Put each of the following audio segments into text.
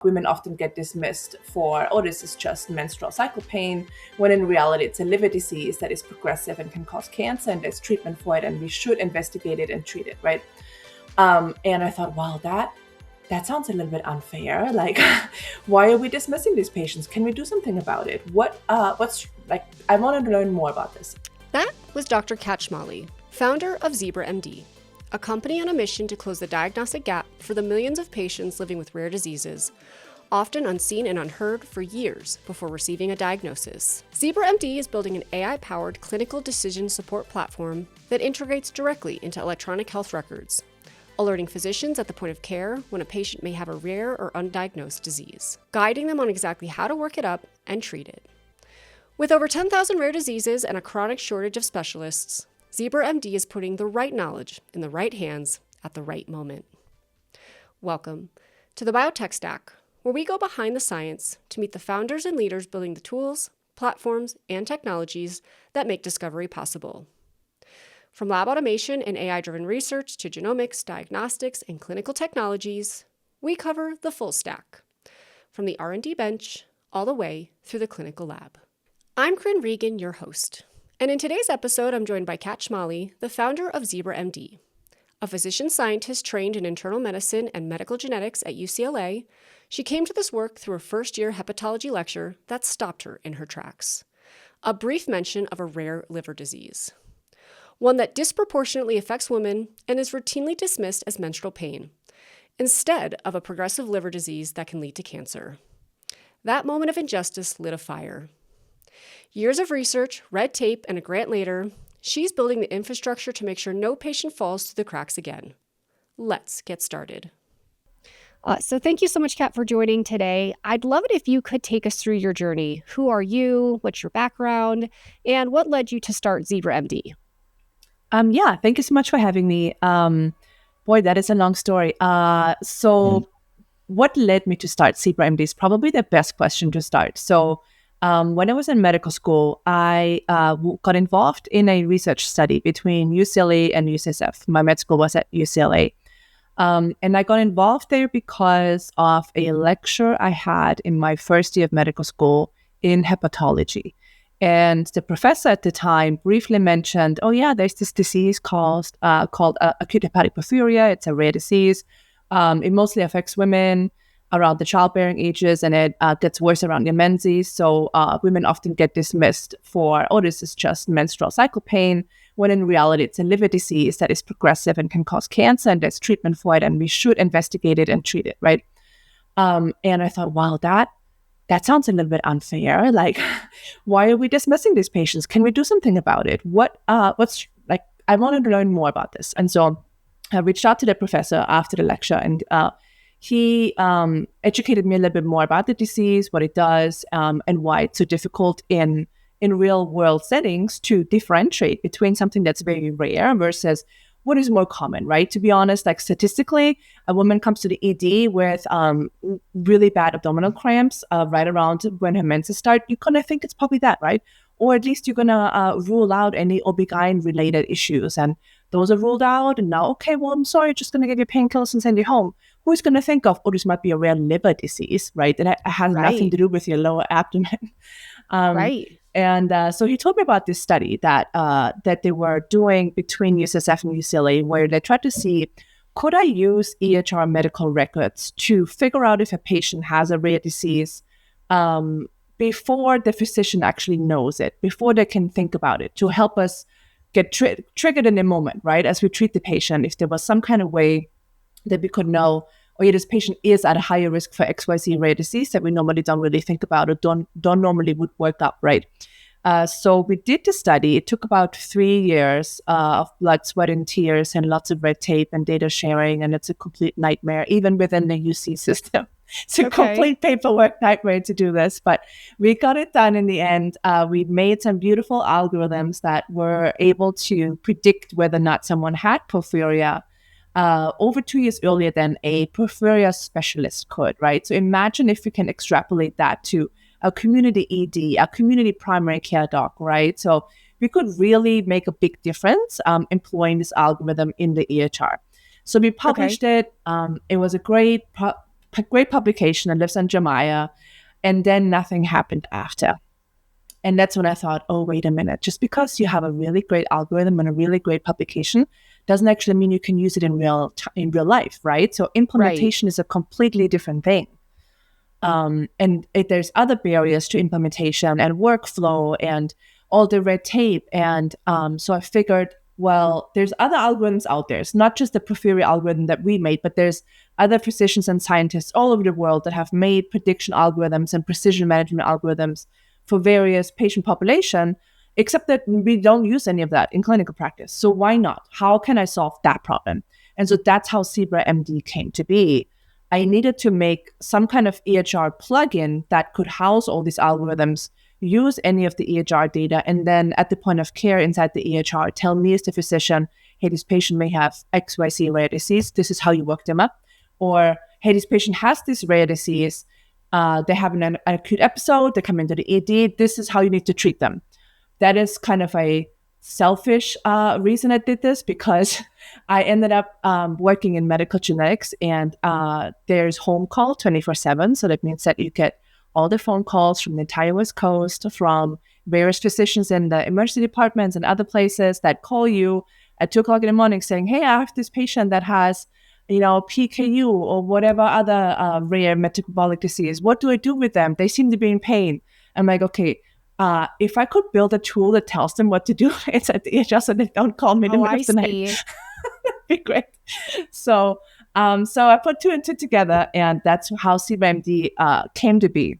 Women often get dismissed for, oh, this is just menstrual cycle pain, when in reality it's a liver disease that is progressive and can cause cancer, and there's treatment for it, and we should investigate it and treat it, right? And I thought, wow, that sounds a little bit unfair. Like, why are we dismissing these patients? Can we do something about it? What's like? I wanted to learn more about this. That was Dr. Schmolly, founder of Zebra MD, a company on a mission to close the diagnostic gap for the millions of patients living with rare diseases, often unseen and unheard for years before receiving a diagnosis. Zebra MD is building an AI-powered clinical decision support platform that integrates directly into electronic health records, alerting physicians at the point of care when a patient may have a rare or undiagnosed disease, guiding them on exactly how to work it up and treat it. With over 10,000 rare diseases and a chronic shortage of specialists, Zebra MD is putting the right knowledge in the right hands at the right moment. Welcome to the Biotech Stack, where we go behind the science to meet the founders and leaders building the tools, platforms, and technologies that make discovery possible. From lab automation and AI-driven research to genomics, diagnostics, and clinical technologies, we cover the full stack, from the R&D bench all the way through the clinical lab. I'm Corinne Regan, your host. And in today's episode, I'm joined by Kat Schmolly, the founder of Zebra MD. A physician scientist trained in internal medicine and medical genetics at UCLA, she came to this work through a first-year hepatology lecture that stopped her in her tracks. A brief mention of a rare liver disease, one that disproportionately affects women and is routinely dismissed as menstrual pain, instead of a progressive liver disease that can lead to cancer. That moment of injustice lit a fire. Years of research, red tape, and a grant later, she's building the infrastructure to make sure no patient falls through the cracks again. Let's get started. So thank you so much, Kat, for joining today. I'd love it if you could take us through your journey. Who are you? What's your background? And what led you to start Zebra MD? Yeah, thank you so much for having me. Boy, that is a long story. What led me to start Zebra MD is probably the best question to start. So when I was in medical school, I got involved in a research study between UCLA and UCSF. My med school was at UCLA. And I got involved there because of a lecture I had in my first year of medical school in hepatology. And the professor at the time briefly mentioned, oh yeah, there's this disease called acute hepatic porphyria. It's a rare disease. It mostly affects women around the childbearing ages, and it gets worse around your menses. So women often get dismissed for, oh, this is just menstrual cycle pain, when in reality it's a liver disease that is progressive and can cause cancer, and there's treatment for it, and we should investigate it and treat it, right? And I thought, wow, that sounds a little bit unfair. Like, why are we dismissing these patients? Can we do something about it? What's like? I wanted to learn more about this, and so I reached out to the professor after the lecture, and he educated me a little bit more about the disease, what it does, and why it's so difficult in real world settings to differentiate between something that's very rare versus what is more common, right? To be honest, like statistically, a woman comes to the ED with really bad abdominal cramps right around when her menses start. You're going to think it's probably that, right? Or at least you're going to rule out any OB-GYN-related issues. And those are ruled out. And now, okay, well, I'm sorry, just going to give you painkillers and send you home. Who's going to think of, oh, this might be a rare liver disease, right? And it has nothing to do with your lower abdomen. Right. And so he told me about this study that they were doing between UCSF and UCLA, where they tried to see, could I use EHR medical records to figure out if a patient has a rare disease before the physician actually knows it, before they can think about it, to help us get triggered in the moment, right? As we treat the patient, if there was some kind of way that we could know, oh yeah, this patient is at a higher risk for XYZ rare disease that we normally don't really think about or don't normally would work up, right? So we did the study. It took about 3 years of blood, sweat, and tears, and lots of red tape and data sharing, and it's a complete nightmare, even within the UC system. It's a complete paperwork nightmare to do this, but we got it done in the end. We made some beautiful algorithms that were able to predict whether or not someone had porphyria over 2 years earlier than a porphyria specialist could, right? So imagine if we can extrapolate that to a community ED, a community primary care doc, right? So we could really make a big difference employing this algorithm in the EHR. So we published it. It was a great great publication. It lives on Jamaya. And then nothing happened after. And that's when I thought, oh, wait a minute. Just because you have a really great algorithm and a really great publication doesn't actually mean you can use it in real life, right? So implementation is a completely different thing. And there's other barriers to implementation and workflow and all the red tape. And so I figured, well, there's other algorithms out there. It's not just the Porphyria algorithm that we made, but there's other physicians and scientists all over the world that have made prediction algorithms and precision management algorithms for various patient population, except that we don't use any of that in clinical practice. So why not? How can I solve that problem? And so that's how Zebra MD came to be. I needed to make some kind of EHR plugin that could house all these algorithms, use any of the EHR data, and then at the point of care inside the EHR, tell me as the physician, hey, this patient may have XYZ rare disease. This is how you work them up. Or, hey, this patient has this rare disease. They have an acute episode. They come into the ED. This is how you need to treat them. That is kind of a selfish reason I did this, because I ended up working in medical genetics, and there's home call 24/7. So that means that you get all the phone calls from the entire West Coast, from various physicians in the emergency departments and other places that call you at 2:00 in the morning saying, hey, I have this patient that has, PKU or whatever other rare metabolic disease. What do I do with them? They seem to be in pain. I'm like, okay, if I could build a tool that tells them what to do inside the EHR so they don't call me in the middle of the night, that'd be great. So I put two and two together, and that's how CBMD came to be.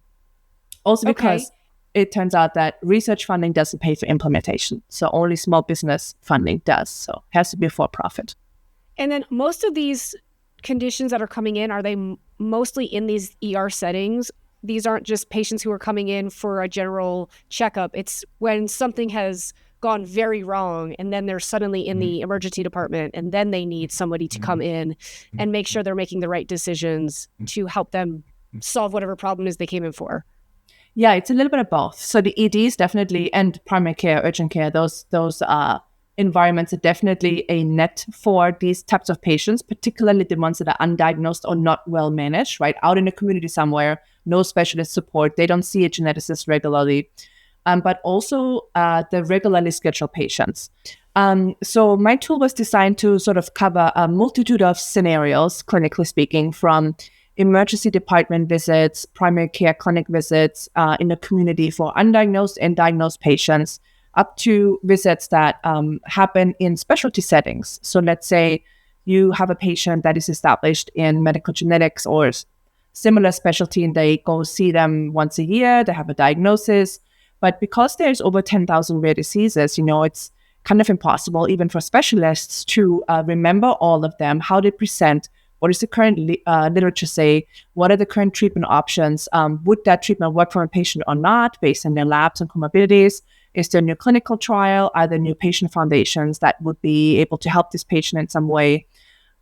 Also because it turns out that research funding doesn't pay for implementation. So only small business funding does. So it has to be for profit. And then most of these conditions that are coming in, are they mostly in these ER settings? These aren't just patients who are coming in for a general checkup. It's when something has gone very wrong, and then they're suddenly in the emergency department, and then they need somebody to come in and make sure they're making the right decisions to help them solve whatever problem is they came in for. Yeah, it's a little bit of both. So the EDs definitely, and primary care, urgent care, those environments are definitely a net for these types of patients, particularly the ones that are undiagnosed or not well managed, right? Out in the community somewhere, no specialist support. They don't see a geneticist regularly, but also the regularly scheduled patients. So my tool was designed to sort of cover a multitude of scenarios, clinically speaking, from emergency department visits, primary care clinic visits in the community for undiagnosed and diagnosed patients, up to visits that happen in specialty settings. So let's say you have a patient that is established in medical genetics or similar specialty, and they go see them once a year, they have a diagnosis. But because there's over 10,000 rare diseases, it's kind of impossible even for specialists to remember all of them, how they present, what does the current literature say, what are the current treatment options, would that treatment work for a patient or not based on their labs and comorbidities. Is there a new clinical trial? Are there new patient foundations that would be able to help this patient in some way?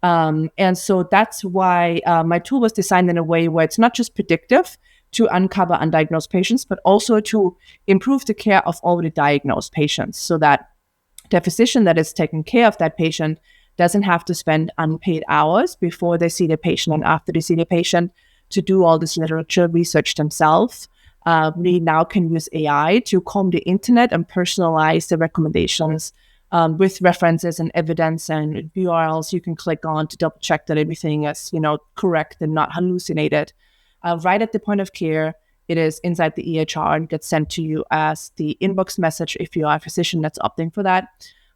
And so that's why my tool was designed in a way where it's not just predictive to uncover undiagnosed patients, but also to improve the care of already diagnosed patients, so that the physician that is taking care of that patient doesn't have to spend unpaid hours before they see the patient and after they see the patient to do all this literature research themselves. We now can use AI to comb the internet and personalize the recommendations with references and evidence and URLs you can click on to double check that everything is, correct and not hallucinated. Right at the point of care, it is inside the EHR and gets sent to you as the inbox message if you are a physician that's opting for that.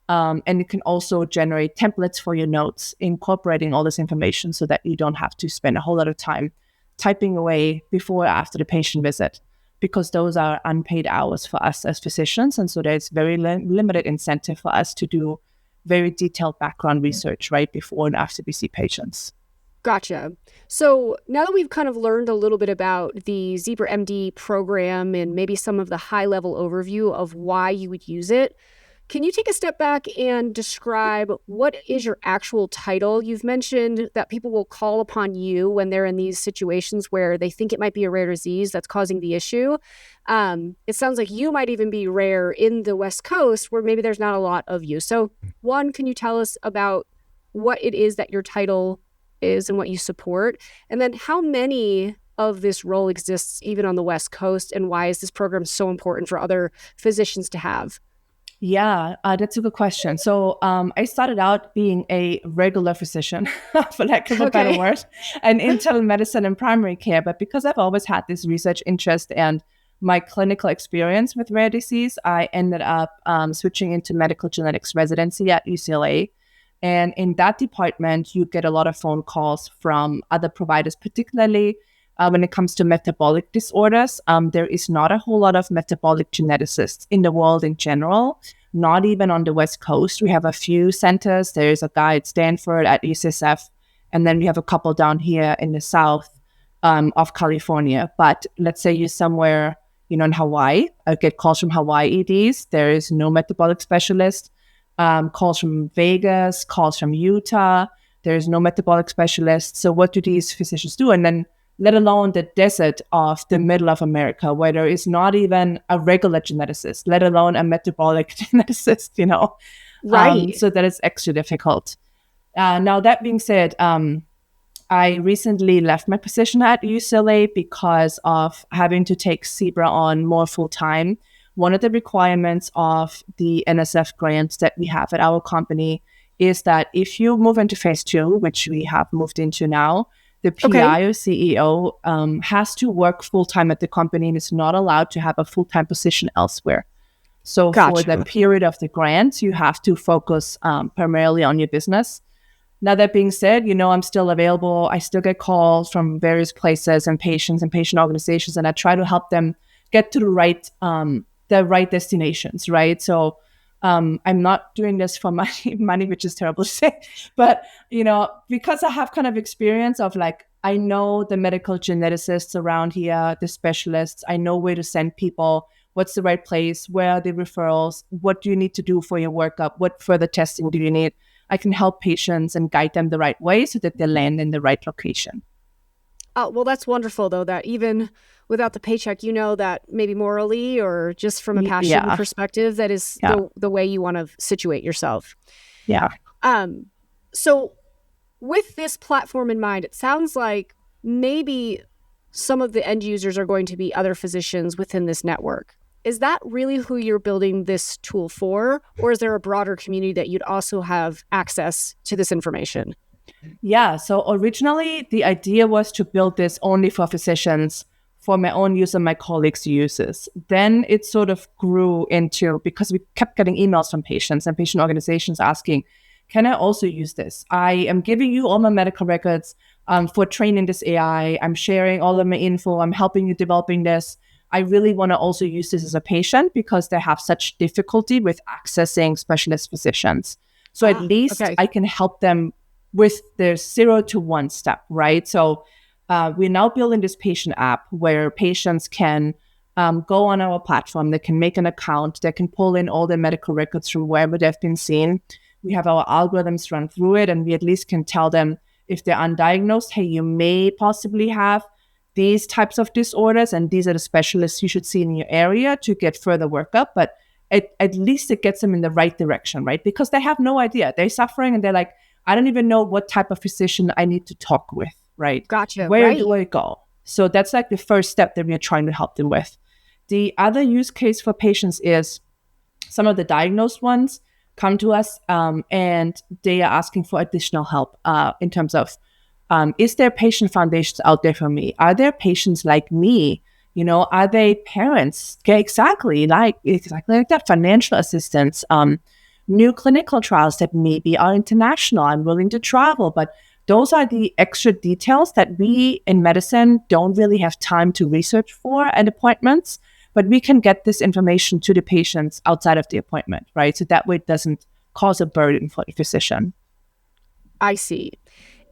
And it can also generate templates for your notes, incorporating all this information so that you don't have to spend a whole lot of time typing away before or after the patient visit, because those are unpaid hours for us as physicians. And so there's very limited incentive for us to do very detailed background research right before and after we see patients. Gotcha. So now that we've kind of learned a little bit about the Zebra MD program and maybe some of the high-level overview of why you would use it, can you take a step back and describe what is your actual title? You've mentioned that people will call upon you when they're in these situations where they think it might be a rare disease that's causing the issue. It sounds like you might even be rare in the West Coast where maybe there's not a lot of you. So one, can you tell us about what it is that your title is and what you support? And then how many of this role exists even on the West Coast, and why is this program so important for other physicians to have? Yeah, that's a good question. So I started out being a regular physician, for lack of a better Okay. word, and internal medicine and primary care. But because I've always had this research interest and my clinical experience with rare disease, I ended up switching into medical genetics residency at UCLA. And in that department, you get a lot of phone calls from other providers, particularly when it comes to metabolic disorders. There is not a whole lot of metabolic geneticists in the world in general, not even on the West Coast. We have a few centers. There's a guy at Stanford, at UCSF, and then we have a couple down here in the south of California. But let's say you're somewhere, in Hawaii. I get calls from Hawaii EDs. There is no metabolic specialist. Calls from Vegas, calls from Utah. There's no metabolic specialist. So what do these physicians do? And then let alone the desert of the middle of America, where there is not even a regular geneticist, let alone a metabolic geneticist. Right. So that is extra difficult. Now, that being said, I recently left my position at UCLA because of having to take Zebra on more full time. One of the requirements of the NSF grants that we have at our company is that if you move into phase 2, which we have moved into now, the Okay. PI or CEO has to work full time at the company and is not allowed to have a full time position elsewhere. So for the Gotcha. period of the grant, you have to focus primarily on your business. Now, that being said, I'm still available. I still get calls from various places and patient organizations, and I try to help them get to the right destinations, right? So I'm not doing this for money, which is terrible to say, but because I have kind of experience of I know the medical geneticists around here, the specialists. I know where to send people. What's the right place? Where are the referrals? What do you need to do for your workup? What further testing do you need? I can help patients and guide them the right way so that they land in the right location. Well, that's wonderful, though, that even without the paycheck, that maybe morally or just from a passion Yeah, perspective, that is yeah, the way you want to situate yourself. yeah. Um, so with this platform in mind, it sounds like maybe some of the end users are going to be other physicians within this network. Is that really who you're building this tool for? Or is there a broader community that you'd also have access to this information? Yeah, so originally the idea was to build this only for physicians, for my own use and my colleagues' uses. Then it sort of grew into, because we kept getting emails from patients and patient organizations asking, can I also use this? I am giving you all my medical records for training this AI. I'm sharing all of my info. I'm helping you developing this. I really want to also use this as a patient because they have such difficulty with accessing specialist physicians. So at least Okay. I can help them with the 0 to 1 step, right? So we're now building this patient app where patients can go on our platform. They can make an account. They can pull in all their medical records from wherever they've been seen. We have our algorithms run through it, and we at least can tell them if they're undiagnosed, hey, you may possibly have these types of disorders, and these are the specialists you should see in your area to get further workup. But at least it gets them in the right direction, right? Because they have no idea. They're suffering and they're like, I don't even know what type of physician I need to talk with, right? Gotcha. Where Right. do I go? So that's like the first step that we're trying to help them with. The other use case for patients is some of the diagnosed ones come to us and they are asking for additional help in terms of is there patient foundations out there for me? Are there patients like me? Are they parents? Okay, exactly like that. Financial assistance, new clinical trials that maybe are international. I'm willing to travel, but those are the extra details that we in medicine don't really have time to research for at appointments. But we can get this information to the patients outside of the appointment, right? So that way it doesn't cause a burden for the physician. I see.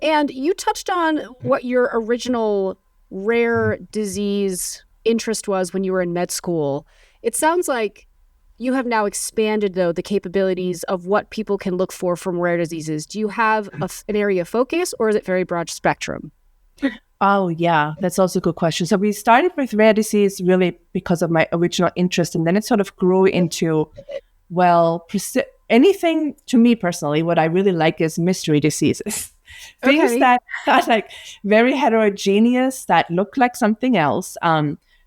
And you touched on what your original rare disease interest was when you were in med school. It sounds like you have now expanded, though, the capabilities of what people can look for from rare diseases. Do you have an area of focus, or is it very broad spectrum? Oh, yeah, that's also a good question. So we started with rare disease really because of my original interest, and then it sort of grew into, well, anything to me personally, what I really like is mystery diseases. things Okay. that are like very heterogeneous that look like something else.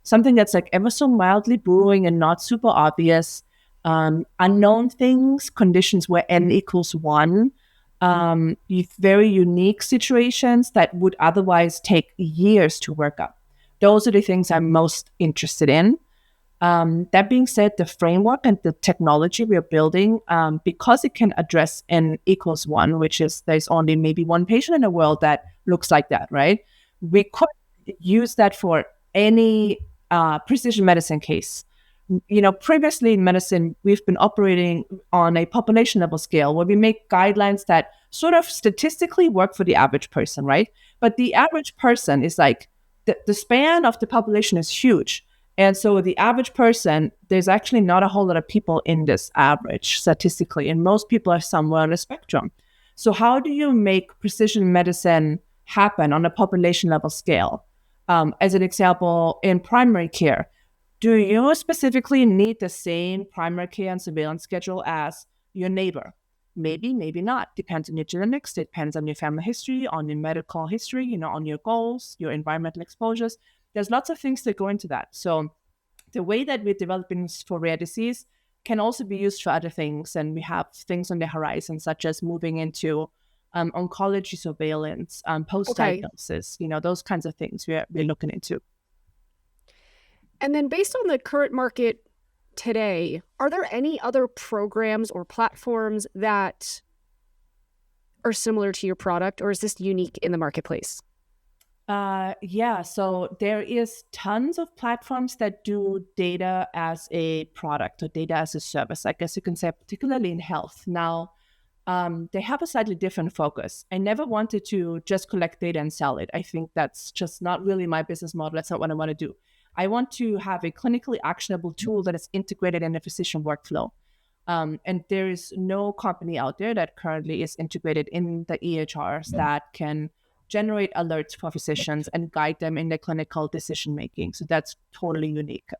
Something that's like ever so mildly brewing and not super obvious. Unknown things, conditions where n equals one. Very unique situations that would otherwise take years to work up. Those are the things I'm most interested in. That being said, the framework and the technology we're building, because it can address n equals one, which is there's only maybe one patient in the world that looks like that, right? We could use that for any precision medicine case. Previously in medicine, we've been operating on a population level scale where we make guidelines that sort of statistically work for the average person, right? But the average person is like the span of the population is huge. And so the average person, there's actually not a whole lot of people in this average statistically, and most people are somewhere on the spectrum. So how do you make precision medicine happen on a population level scale? As an example, in primary care, do you specifically need the same primary care and surveillance schedule as your neighbor? Maybe, maybe not. Depends on your genetics, depends on your family history, on your medical history, on your goals, your environmental exposures. There's lots of things that go into that. So the way that we're developing for rare disease can also be used for other things. And we have things on the horizon, such as moving into oncology surveillance, Okay. post-diagnosis, those kinds of things we're looking into. And then based on the current market today, are there any other programs or platforms that are similar to your product, or is this unique in the marketplace? Yeah, so there is tons of platforms that do data as a product or data as a service, I guess you can say, particularly in health. Now, they have a slightly different focus. I never wanted to just collect data and sell it. I think that's just not really my business model. That's not what I want to do. I want to have a clinically actionable tool that is integrated in a physician workflow. And there is no company out there that currently is integrated in the EHRs that can generate alerts for physicians and guide them in their clinical decision making. So that's totally unique.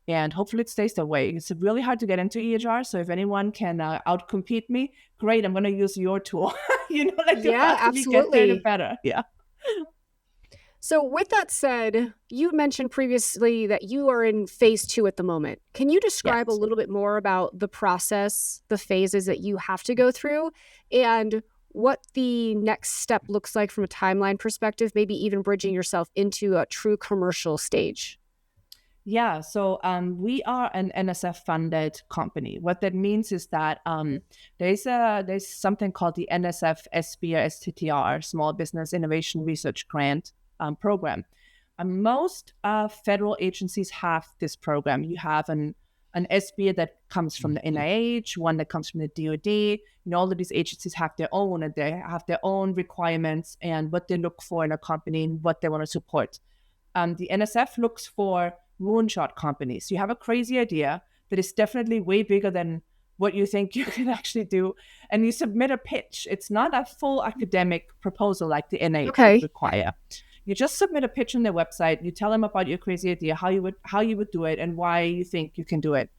And hopefully it stays that way. It's really hard to get into EHR. So if anyone can outcompete me, great, I'm going to use your tool. The Yeah, faster we get there, the absolutely. better. Yeah. So, with that said, you mentioned previously that you are in phase 2 at the moment. Can you Yeah. describe a little bit more about the process, the phases that you have to go through, and what the next step looks like from a timeline perspective, maybe even bridging yourself into a true commercial stage? Yeah, so we are an NSF-funded company. What that means is that there's something called the NSF SB or STTR, Small Business Innovation Research Grant program. Most federal agencies have this program. You have an SB that comes from the NIH, one that comes from the DoD. All of these agencies have their own, and they have their own requirements and what they look for in a company and what they want to support. The NSF looks for moonshot companies. You have a crazy idea that is definitely way bigger than what you think you can actually do, and you submit a pitch. It's not a full academic proposal like the NIH would Okay. require. You just submit a pitch on their website. You tell them about your crazy idea, how you would do it, and why you think you can do it.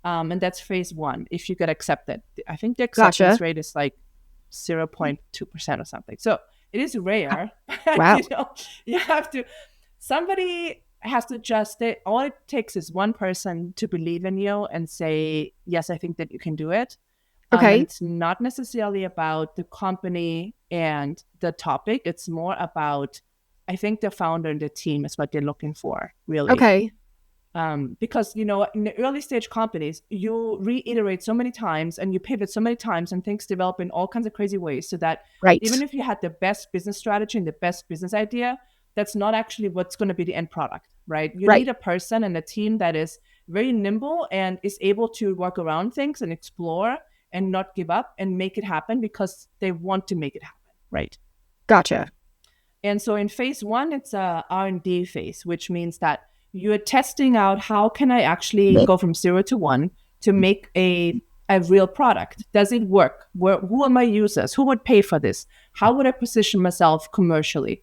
And that's phase 1. If you get accepted, I think the acceptance Gotcha. rate is like 0.2% or something. So it is rare. Wow. You have to. Somebody has to just it. All it takes is one person to believe in you and say, yes, I think that you can do it. And Okay. it's not necessarily about the company and the topic. It's more about, I think the founder and the team is what they're looking for, really. Okay. Because, in the early stage companies, you reiterate so many times and you pivot so many times and things develop in all kinds of crazy ways, so that even Right. if you had the best business strategy and the best business idea, that's not actually what's going to be the end product, right? You Right. need a person and a team that is very nimble and is able to work around things and explore and not give up and make it happen because they want to make it happen, right? Gotcha. And so in phase 1, it's a R&D phase, which means that you're testing out how can I actually go from 0 to 1 to make a real product. Does it work? Who are my users? Who would pay for this? How would I position myself commercially?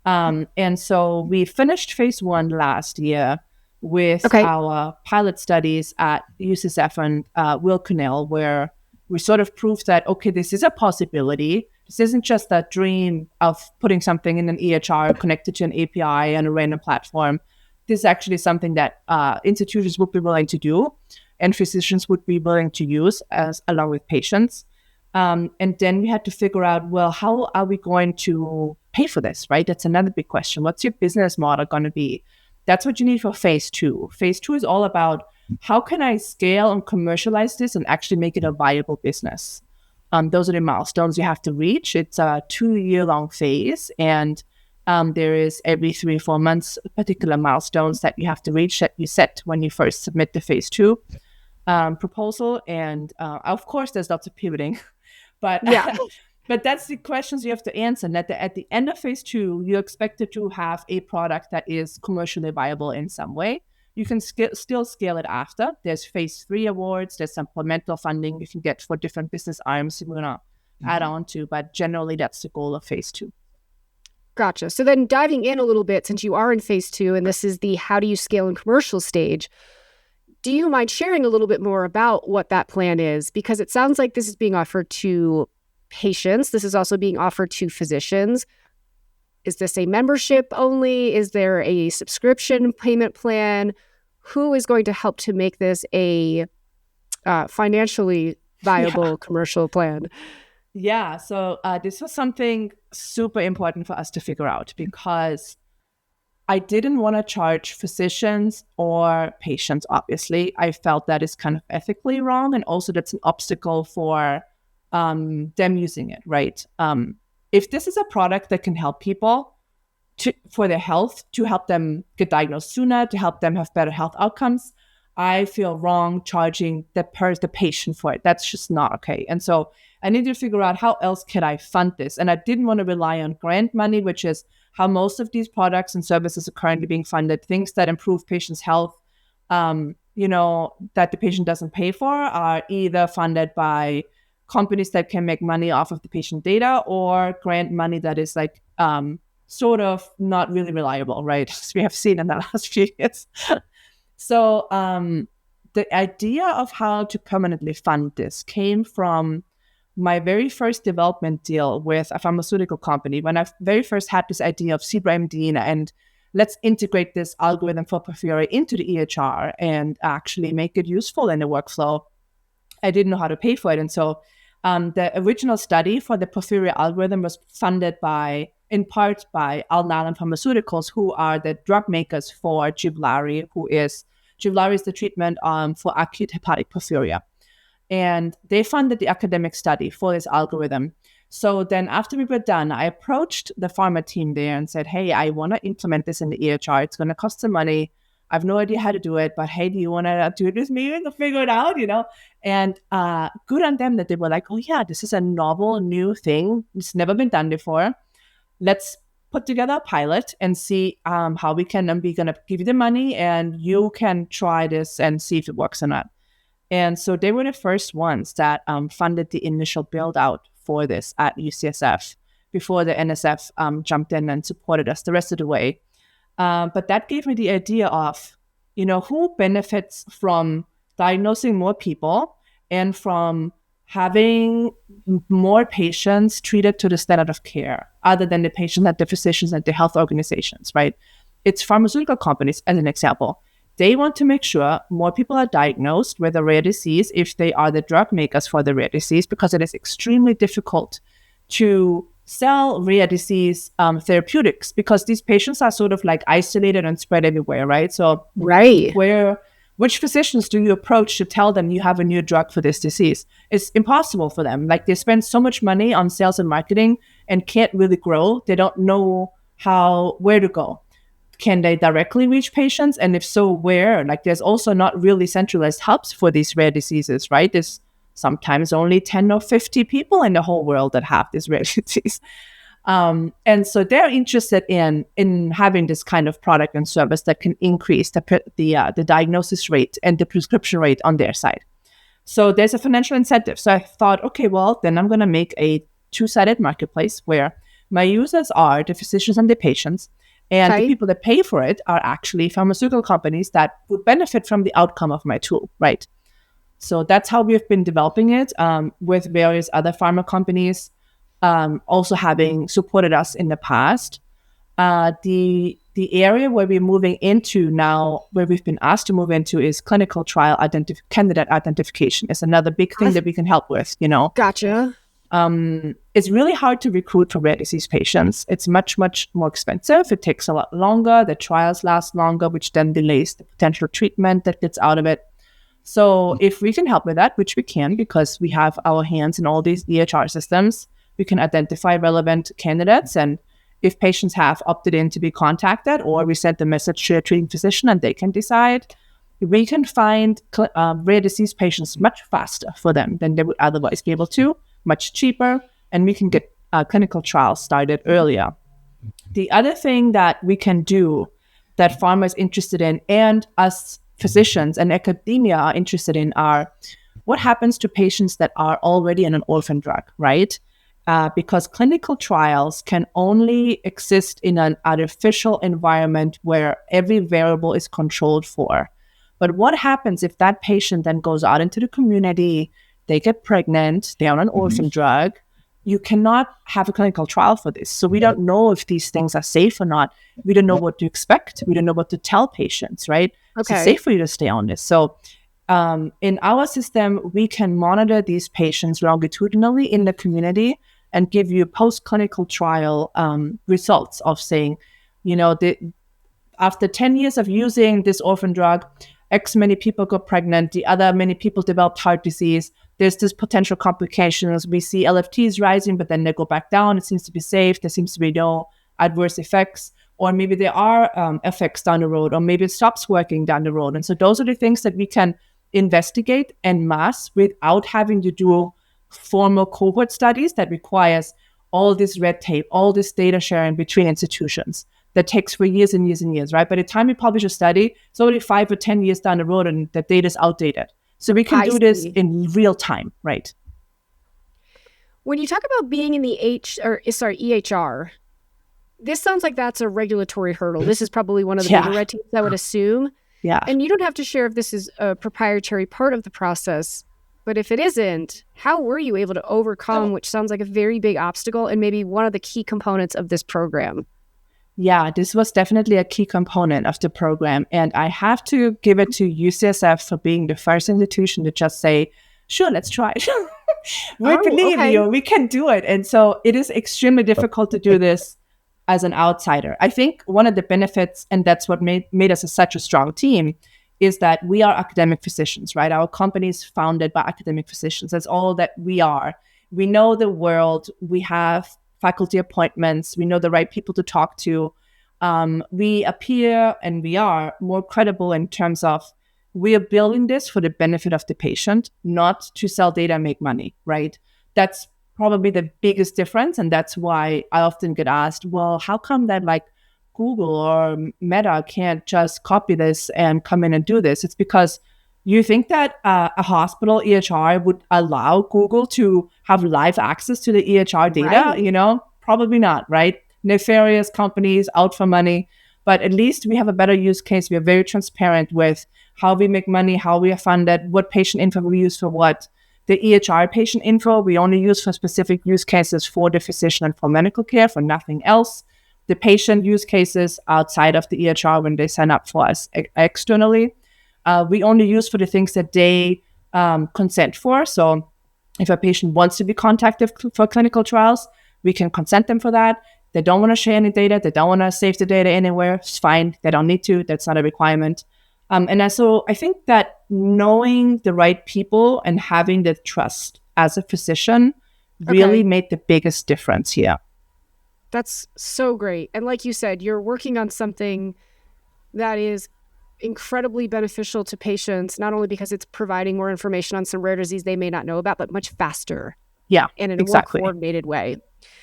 And so we finished phase 1 last year with Okay. our pilot studies at UCSF and Will Cornell, where we sort of proved that, okay, this is a possibility. This isn't just a dream of putting something in an EHR connected to an API and a random platform. This is actually something that institutions would be willing to do and physicians would be willing to use as along with patients. And then we had to figure out, well, how are we going to pay for this, right? That's another big question. What's your business model going to be? That's what you need for phase two. Phase two is all about how can I scale and commercialize this and actually make it a viable business? Those are the milestones you have to reach. It's a 2-year long phase, and there is every 3 or 4 months particular milestones that you have to reach that you set when you first submit the phase two proposal. And of course, there's lots of pivoting, but Yeah. but that's the questions you have to answer. And at the end of phase two, you're expected to have a product that is commercially viable in some way. You can still scale it after. There's phase three awards. There's supplemental funding you can get for different business arms we're going to add on to. But generally, that's the goal of phase two. Gotcha. So then diving in a little bit, since you are in phase two, and this is the how do you scale in commercial stage, do you mind sharing a little bit more about what that plan is? Because it sounds like this is being offered to patients. This is also being offered to physicians. Is this a membership only? Is there a subscription payment plan? Who is going to help to make this a financially viable commercial plan? Yeah, so this was something super important for us to figure out because I didn't want to charge physicians or patients, obviously. I felt that is kind of ethically wrong, and also that's an obstacle for them using it, right? If this is a product that can help people for their health, to help them get diagnosed sooner, to help them have better health outcomes, I feel wrong charging the patient for it. That's just not okay. And so I need to figure out how else can I fund this. And I didn't want to rely on grant money, which is how most of these products and services are currently being funded. Things that improve patients' health, that the patient doesn't pay for, are either funded by companies that can make money off of the patient data, or grant money that is like sort of not really reliable, right? As we have seen in the last few years. So the idea of how to permanently fund this came from my very first development deal with a pharmaceutical company. When I very first had this idea of ZebraMD and let's integrate this algorithm for porphyria into the EHR and actually make it useful in the workflow, I didn't know how to pay for it. And so the original study for the porphyria algorithm was funded in part by Alnylam Pharmaceuticals, who are the drug makers for Givlaari, Givlaari is the treatment for acute hepatic porphyria. And they funded the academic study for this algorithm. So then after we were done, I approached the pharma team there and said, hey, I want to implement this in the EHR. It's going to cost some money. I have no idea how to do it, but hey, do you want to do it with me and figure it out, And good on them that they were like, oh yeah, this is a novel, new thing. It's never been done before. Let's put together a pilot and see how we can, and we're going to give you the money and you can try this and see if it works or not. And so they were the first ones that funded the initial build out for this at UCSF before the NSF jumped in and supported us the rest of the way. But that gave me the idea of, who benefits from diagnosing more people and from having more patients treated to the standard of care, other than the patient and the physicians and the health organizations, right? It's pharmaceutical companies, as an example. They want to make sure more people are diagnosed with a rare disease if they are the drug makers for the rare disease, because it is extremely difficult to sell rare disease therapeutics because these patients are sort of like isolated and spread everywhere, right? So which physicians do you approach to tell them you have a new drug for this disease? It's impossible for them. Like, they spend so much money on sales and marketing and can't really grow. They don't know where to go. Can they directly reach patients? And if so, where? Like, there's also not really centralized hubs for these rare diseases, right? There's sometimes only 10 or 50 people in the whole world that have this rare disease. And so they're interested in having this kind of product and service that can increase the diagnosis rate and the prescription rate on their side. So there's a financial incentive. So I thought, okay, well, then I'm going to make a two-sided marketplace where my users are the physicians and the patients, and the people that pay for it are actually pharmaceutical companies that would benefit from the outcome of my tool, right? So that's how we've been developing it with various other pharma companies. also having supported us in the past. The area where we're moving into now, where we've been asked to move into, is clinical trial candidate identification. Is another big thing that we can help with. Gotcha. It's really hard to recruit for rare disease patients. It's much, much more expensive. It takes a lot longer. The trials last longer, which then delays the potential treatment that gets out of it. So if we can help with that, which we can because we have our hands in all these EHR systems, we can identify relevant candidates. And if patients have opted in to be contacted, or we send the message to a treating physician and they can decide, we can find rare disease patients much faster for them than they would otherwise be able to, much cheaper, and we can get clinical trials started earlier. The other thing that we can do that pharma is interested in, and us physicians and academia are interested in, are what happens to patients that are already on an orphan drug, right? Because clinical trials can only exist in an artificial environment where every variable is controlled for. But what happens if that patient then goes out into the community, they get pregnant, they're on an orphan drug? You cannot have a clinical trial for this. So we don't know if these things are safe or not. We don't know what to expect. We don't know what to tell patients, right? Okay. It's safe for you to stay on this. So in our system, we can monitor these patients longitudinally in the community and give you post-clinical trial results of saying, after 10 years of using this orphan drug, X many people got pregnant, the other many people developed heart disease. There's this potential complications. We see LFTs rising, but then they go back down. It seems to be safe. There seems to be no adverse effects. Or maybe there are effects down the road, or maybe it stops working down the road. And so those are the things that we can investigate en masse without having to do formal cohort studies that requires all this red tape, all this data sharing between institutions that takes for years and years and years, right? By the time we publish a study, it's already 5 or 10 years down the road and the data is outdated. So we can do this in real time, right? When you talk about being in the EHR, this sounds like that's a regulatory hurdle. This is probably one of the bigger red tapes, I would assume. Yeah. And you don't have to share if this is a proprietary part of the process, but if it isn't, how were you able to overcome, which sounds like a very big obstacle and maybe one of the key components of this program? Yeah, this was definitely a key component of the program. And I have to give it to UCSF for being the first institution to just say, sure, let's try it. We believe you, we can do it. And so it is extremely difficult to do this as an outsider. I think one of the benefits, and that's what made us such a strong team, is that we are academic physicians, right? Our company is founded by academic physicians. That's all that we are. We know the world. We have faculty appointments. We know the right people to talk to. We appear and we are more credible in terms of we are building this for the benefit of the patient, not to sell data and make money, right? That's probably the biggest difference. And that's why I often get asked, well, how come that like Google or Meta can't just copy this and come in and do this? It's because you think that a hospital EHR would allow Google to have live access to the EHR data? Right. Probably not, right? Nefarious companies out for money. But at least we have a better use case. We are very transparent with how we make money, how we are funded, what patient info we use for what. The EHR patient info we only use for specific use cases for the physician and for medical care, for nothing else. The patient use cases outside of the EHR when they sign up for us externally, we only use for the things that they consent for. So if a patient wants to be contacted for clinical trials, we can consent them for that. They don't want to share any data. They don't want to save the data anywhere. It's fine. They don't need to. That's not a requirement. So I think that knowing the right people and having the trust as a physician really made the biggest difference here. That's so great. And like you said, you're working on something that is incredibly beneficial to patients, not only because it's providing more information on some rare disease they may not know about, but much faster. Yeah, and in a more coordinated way.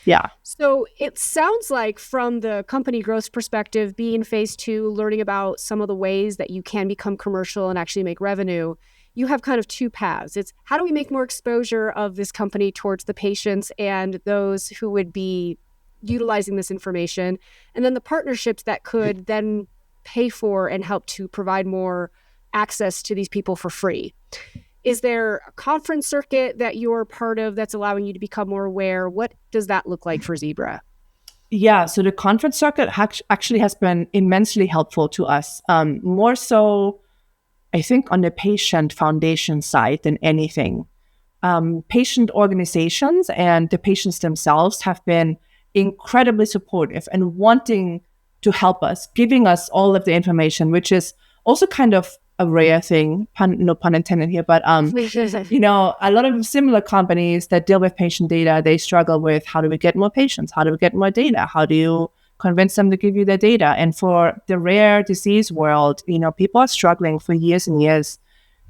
Yeah. So it sounds like from the company growth perspective, being in phase 2, learning about some of the ways that you can become commercial and actually make revenue, you have kind of two paths. It's how do we make more exposure of this company towards the patients and those who would be utilizing this information, and then the partnerships that could then pay for and help to provide more access to these people for free. Is there a conference circuit that you're part of that's allowing you to become more aware? What does that look like for Zebra? Yeah, so the conference circuit actually has been immensely helpful to us. More so, I think, on the patient foundation side than anything. Patient organizations and the patients themselves have been incredibly supportive and wanting to help us, giving us all of the information, which is also kind of a rare thing, no pun intended here, but a lot of similar companies that deal with patient data, they struggle with how do we get more patients? How do we get more data? How do you convince them to give you their data? And for the rare disease world, people are struggling for years and years.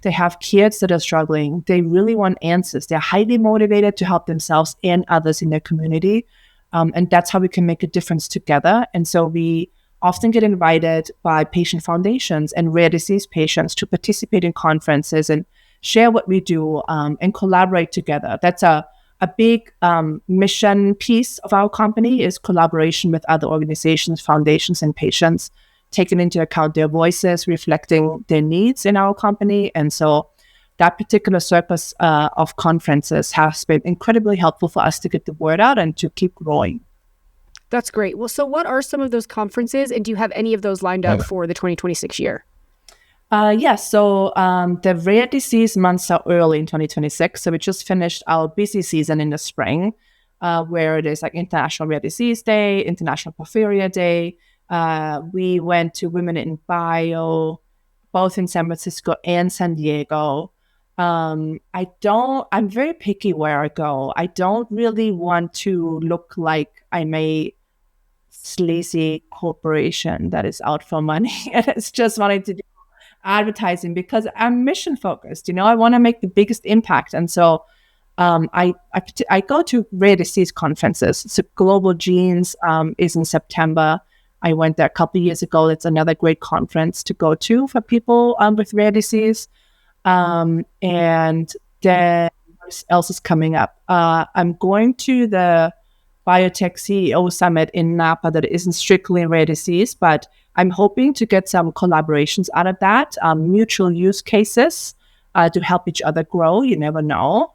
They have kids that are struggling. They really want answers. They're highly motivated to help themselves and others in their community. And that's how we can make a difference together. And so we often get invited by patient foundations and rare disease patients to participate in conferences and share what we do and collaborate together. That's a big mission piece of our company is collaboration with other organizations, foundations, and patients, taking into account their voices, reflecting their needs in our company. And so that particular circus of conferences has been incredibly helpful for us to get the word out and to keep growing. That's great. Well, so what are some of those conferences, and do you have any of those lined up for the 2026 year? Yes. So the rare disease months are early in 2026. So we just finished our busy season in the spring, where there's like International Rare Disease Day, International Porphyria Day. We went to Women in Bio, both in San Francisco and San Diego. I'm very picky where I go. I don't really want to look like I'm a sleazy corporation that is out for money and it's just wanting to do advertising because I'm mission focused. I want to make the biggest impact. And so I go to rare disease conferences. So Global Genes is in September. I went there a couple of years ago. It's another great conference to go to for people with rare disease. And then what else is coming up? I'm going to the Biotech CEO Summit in Napa that isn't strictly rare disease, but I'm hoping to get some collaborations out of that, mutual use cases to help each other grow. You never know.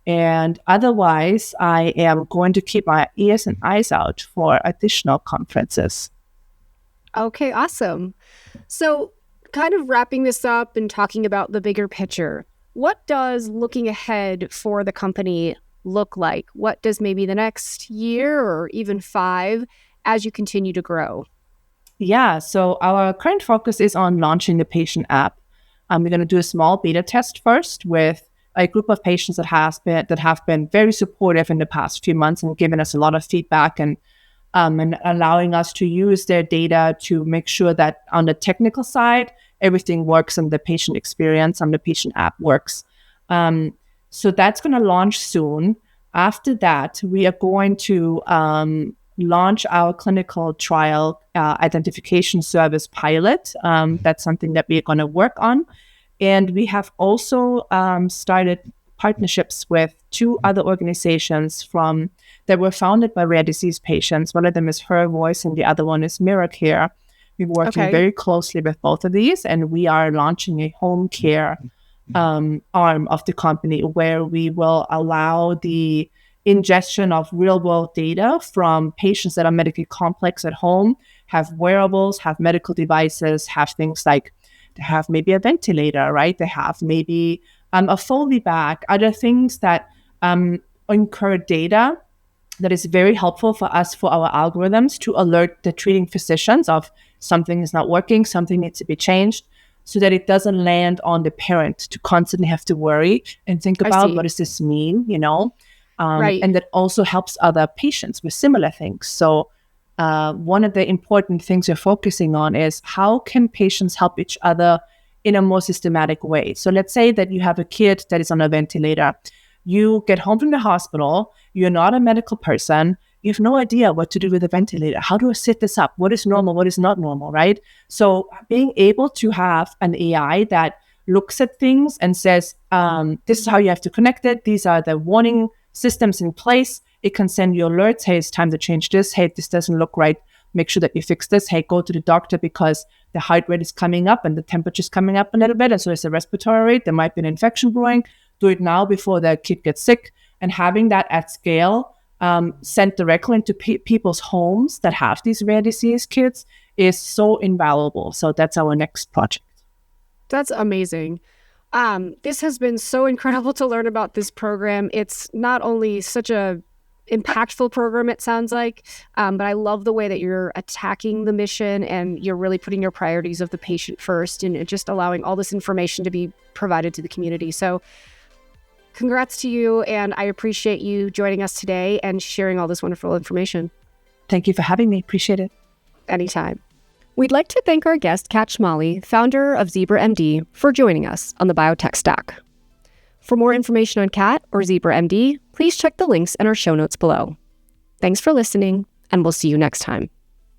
And otherwise, I am going to keep my ears and eyes out for additional conferences. Okay, awesome. So kind of wrapping this up and talking about the bigger picture, what does looking ahead for the company look like? What does maybe the next year or even 5 as you continue to grow? Yeah, so our current focus is on launching the patient app. We're going to do a small beta test first with a group of patients that have been very supportive in the past few months and given us a lot of feedback and allowing us to use their data to make sure that on the technical side, everything works and the patient experience on the patient app works. So that's going to launch soon. After that, we are going to launch our clinical trial identification service pilot. That's something that we're going to work on. And we have also started partnerships with 2 other organizations that were founded by rare disease patients. One of them is Her Voice and the other one is Mirror Care. We're working very closely with both of these, and we are launching a home care arm of the company where we will allow the ingestion of real-world data from patients that are medically complex at home, have wearables, have medical devices, have things like they have maybe a ventilator, right? They have maybe a Foley bag, other things that incur data that is very helpful for us, for our algorithms to alert the treating physicians of something is not working, something needs to be changed, so that it doesn't land on the parent to constantly have to worry and think about what does this mean, Right. And that also helps other patients with similar things. So one of the important things we're focusing on is how can patients help each other in a more systematic way. So let's say that you have a kid that is on a ventilator. You get home from the hospital, you're not a medical person, you have no idea what to do with a ventilator. How do I set this up? What is normal? What is not normal, right? So being able to have an AI that looks at things and says, this is how you have to connect it. These are the warning systems in place. It can send you alerts. Hey, it's time to change this. Hey, this doesn't look right. Make sure that you fix this. Hey, go to the doctor because the heart rate is coming up and the temperature is coming up a little bit, and so there's a respiratory rate, there might be an infection brewing. Do it now before the kid gets sick. And having that at scale sent directly into people's homes that have these rare disease kids is so invaluable. So that's our next project. That's amazing. This has been so incredible to learn about this program. It's not only such a impactful program, it sounds like, but I love the way that you're attacking the mission and you're really putting your priorities of the patient first and just allowing all this information to be provided to the community. So congrats to you, and I appreciate you joining us today and sharing all this wonderful information. Thank you for having me. Appreciate it. Anytime. We'd like to thank our guest, Kat Schmolly, founder of Zebra MD, for joining us on the Biotech Stack. For more information on Kat or Zebra MD, please check the links in our show notes below. Thanks for listening, and we'll see you next time.